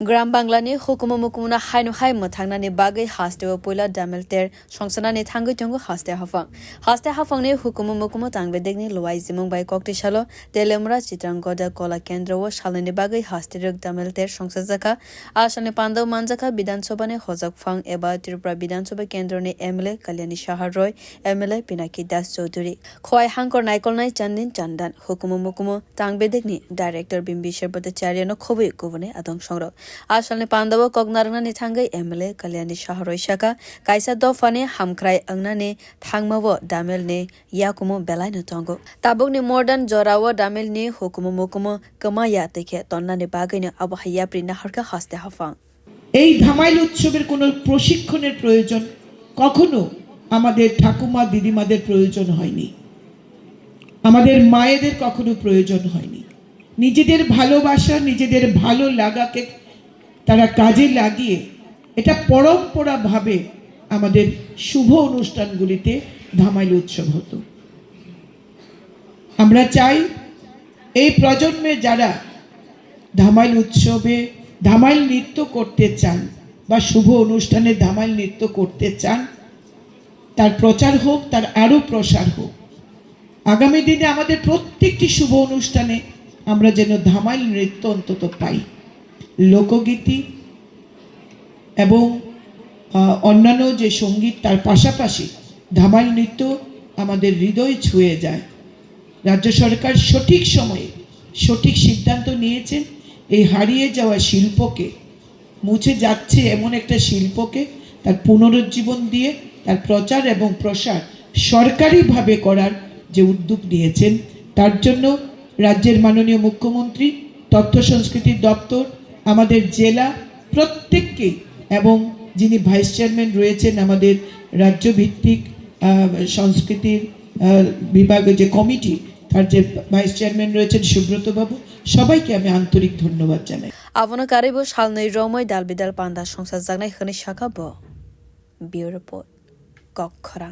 গ্রাম বাংলানি হুকুম মুকুমনা হাইনু হাই মথাংনানি বাগৈ হাস্তেও পয়লা দামেলতের সংসানানি থাঙ্গৈ টঙ্গো হাস্তে হাফাংনি হুকুম মুকুম তাংবেদেগনি লওয়াই জিমুং বাই ককটিশালো তেলেমরা চিত্রাঙ্গদা কলা কেন্দ্র ও শালনি বাগৈ হাস্তেরক দামেলতের সংসাজাকা আসানি পান্দাও মানজাকা বিধানসভানি হজাকফাং এবা ত্রিপুরা বিধানসভা কেন্দ্রনি এমএলএ কল্যাণী সাহার রয় এমএলএ পিনাকি দাস চৌধুরী খোয়াই হাঙ্কর নাইকলনাই চান্দিন চান্দান হুকুম মুকুম তাংবেদেগনি ডাইরেক্টর বিম্বিশের ভট্টাচার্যনো খবই গুবনে আদং সংরক আসালনি পান্দাবো কগনারংনানি থাঙ্গৈ এমএলএ কল্যাণী সাহারই শাখা কাইসা দফানি হামখ্রাই अंगनानि थांगमावो दामेलनि याकुमो बेलायनो तंगो ताबुकनि मर्दान जरावो दामेलनि हुकुमो मुकुमो कमाया तेखे तन्नानि बागैनो आबहाया प्रिना हरका हास्ते हाफां এই ধামাইল উৎসবের কোনো প্রশিক্ষণের প্রয়োজন কখনো আমাদের ঠাকুমা দিদিমাদের প্রয়োজন হয়নি, আমাদের মায়েদের কখনো প্রয়োজন হয়নি। নিজেদের ভালোবাসা নিজেদের ভালো লাগাকে তারা কাজে লাগিয়ে এটা পরম্পরাভাবে আমাদের শুভ অনুষ্ঠানগুলিতে ধামাইল উৎসব হতো। আমরা চাই এই প্রজন্মে যারা ধামাইল উৎসবে ধামাইল নৃত্য করতে চান বা শুভ অনুষ্ঠানে ধামাইল নৃত্য করতে চান, তার প্রচার হোক, তার আরও প্রসার হোক। আগামী দিনে আমাদের প্রত্যেকটি শুভ অনুষ্ঠানে আমরা যেন ধামাইল নৃত্য অন্তত পাই। লোকগীতি এবং অন্যান্য যে সঙ্গীত তার পাশাপাশি ধামাইল নৃত্য আমাদের হৃদয় ছুঁয়ে যায়। রাজ্য সরকার সঠিক সময়ে সঠিক সিদ্ধান্ত নিয়েছেন এই হারিয়ে যাওয়া শিল্পকে, মুছে যাচ্ছে এমন একটা শিল্পকে তার পুনরুজ্জীবন দিয়ে তার প্রচার এবং প্রসার সরকারিভাবে করার যে উদ্যোগ নিয়েছেন, তার জন্য রাজ্যের মাননীয় মুখ্যমন্ত্রী, তথ্য সংস্কৃতি দপ্তর, আমাদের জেলা প্রত্যেককেই এবং যিনি ভাইস চেয়ারম্যান রয়েছেন আমাদের রাজ্যভিত্তিক সংস্কৃতির বিভাগে যে কমিটি, তার যে ভাইস চেয়ারম্যান রয়েছেন সুব্রত বাবু, সবাইকে আমি আন্তরিক ধন্যবাদ জানাই। আবনা কারিবো শালनै রময় দালবিদাল পান্দা সংসার জাগনাই খনি শাখা ব বিউরো রিপোর্ট কক্ষরা।